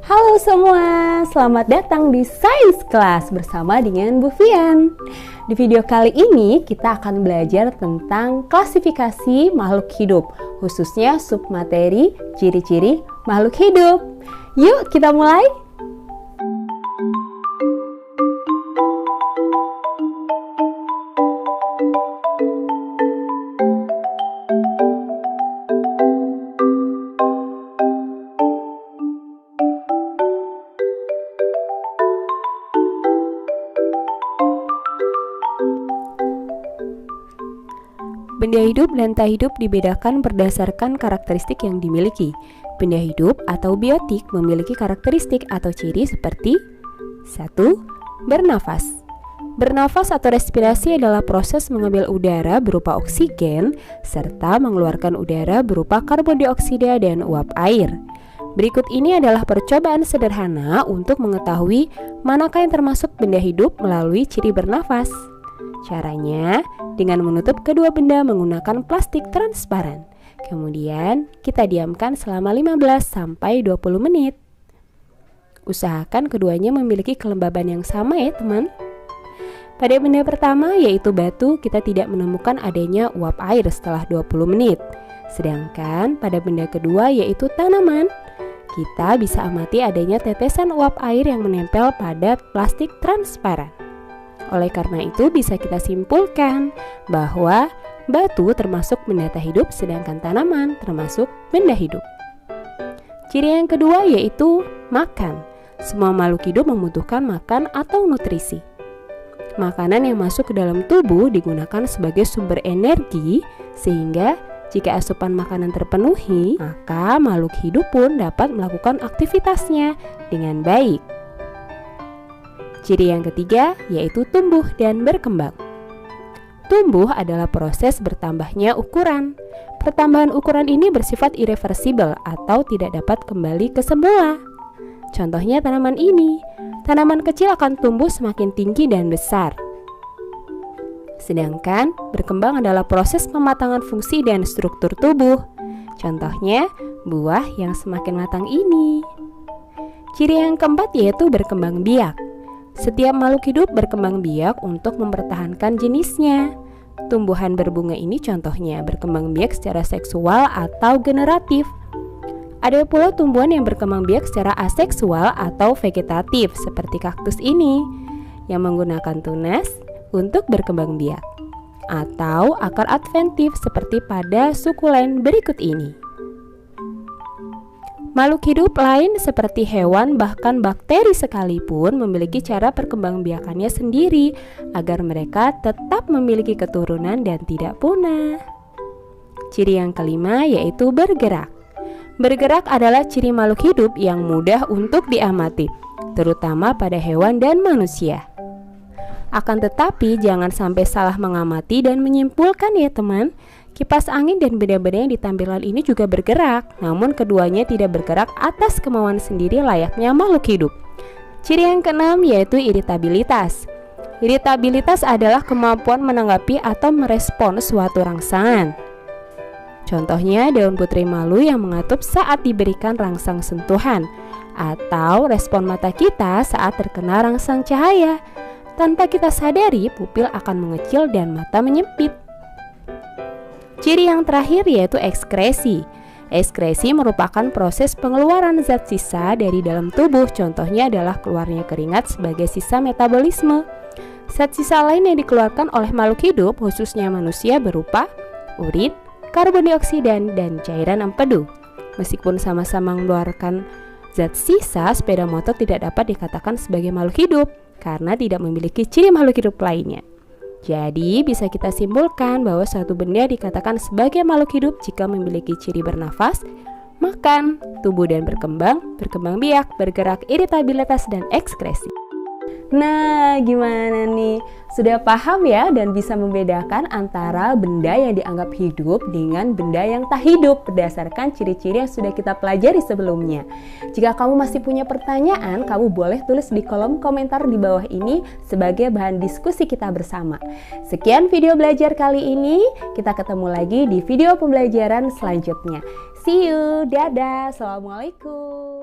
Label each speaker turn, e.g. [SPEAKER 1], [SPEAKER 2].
[SPEAKER 1] Halo semua, selamat datang di Science Class bersama dengan Bu Fian. Di video kali ini kita akan belajar tentang klasifikasi makhluk hidup, khususnya submateri, ciri-ciri makhluk hidup. Yuk kita mulai. Benda hidup dan tak hidup dibedakan berdasarkan karakteristik yang dimiliki. Benda hidup atau biotik memiliki karakteristik atau ciri seperti 1. Bernafas. Bernafas atau respirasi adalah proses mengambil udara berupa oksigen serta mengeluarkan udara berupa karbon dioksida dan uap air. Berikut ini adalah percobaan sederhana untuk mengetahui manakah yang termasuk benda hidup melalui ciri bernafas. Caranya dengan menutup kedua benda menggunakan plastik transparan. Kemudian kita diamkan selama 15-20 menit. Usahakan keduanya memiliki kelembaban yang sama ya teman. Pada benda pertama yaitu batu, kita tidak menemukan adanya uap air setelah 20 menit. Sedangkan pada benda kedua yaitu tanaman, kita bisa amati adanya tetesan uap air yang menempel pada plastik transparan. Oleh karena itu bisa kita simpulkan bahwa batu termasuk benda tak hidup sedangkan tanaman termasuk benda hidup. Ciri yang kedua yaitu makan. Semua makhluk hidup membutuhkan makan atau nutrisi. Makanan yang masuk ke dalam tubuh digunakan sebagai sumber energi sehingga jika asupan makanan terpenuhi, maka makhluk hidup pun dapat melakukan aktivitasnya dengan baik. Ciri yang ketiga yaitu tumbuh dan berkembang. Tumbuh adalah proses bertambahnya ukuran. Pertambahan ukuran ini bersifat irreversibel atau tidak dapat kembali ke semula. Contohnya tanaman ini. Tanaman kecil akan tumbuh semakin tinggi dan besar. Sedangkan berkembang adalah proses pematangan fungsi dan struktur tubuh. Contohnya buah yang semakin matang ini. Ciri yang keempat yaitu berkembang biak. Setiap makhluk hidup berkembang biak untuk mempertahankan jenisnya. Tumbuhan berbunga ini contohnya berkembang biak secara seksual atau generatif. Ada pula tumbuhan yang berkembang biak secara aseksual atau vegetatif seperti kaktus ini yang menggunakan tunas untuk berkembang biak, atau akar adventif seperti pada sukulen berikut ini. Makhluk hidup lain seperti hewan bahkan bakteri sekalipun memiliki cara perkembangbiakannya sendiri agar mereka tetap memiliki keturunan dan tidak punah. Ciri yang kelima yaitu bergerak. Bergerak adalah ciri makhluk hidup yang mudah untuk diamati, terutama pada hewan dan manusia. Akan tetapi jangan sampai salah mengamati dan menyimpulkan ya teman. Kipas angin dan benda-benda yang ditampilkan ini juga bergerak, namun keduanya tidak bergerak atas kemauan sendiri layaknya makhluk hidup. Ciri yang keenam yaitu iritabilitas. Iritabilitas adalah kemampuan menanggapi atau merespon suatu rangsangan. Contohnya daun putri malu yang mengatup saat diberikan rangsang sentuhan, atau respon mata kita saat terkena rangsang cahaya. Tanpa kita sadari, pupil akan mengecil dan mata menyempit. Ciri yang terakhir yaitu ekskresi. Ekskresi merupakan proses pengeluaran zat sisa dari dalam tubuh. Contohnya adalah keluarnya keringat sebagai sisa metabolisme. Zat sisa lain yang dikeluarkan oleh makhluk hidup, khususnya manusia, berupa urin, karbon dioksida, dan cairan empedu. Meskipun sama-sama mengeluarkan zat sisa, sepeda motor tidak dapat dikatakan sebagai makhluk hidup karena tidak memiliki ciri makhluk hidup lainnya. Jadi bisa kita simpulkan bahwa suatu benda dikatakan sebagai makhluk hidup jika memiliki ciri bernafas, makan, tumbuh dan berkembang, berkembang biak, bergerak, iritabilitas, dan ekskresi. Nah, gimana nih? Sudah paham ya dan bisa membedakan antara benda yang dianggap hidup dengan benda yang tak hidup berdasarkan ciri-ciri yang sudah kita pelajari sebelumnya. Jika kamu masih punya pertanyaan, kamu boleh tulis di kolom komentar di bawah ini sebagai bahan diskusi kita bersama. Sekian video belajar kali ini, kita ketemu lagi di video pembelajaran selanjutnya. See you, dadah, assalamualaikum.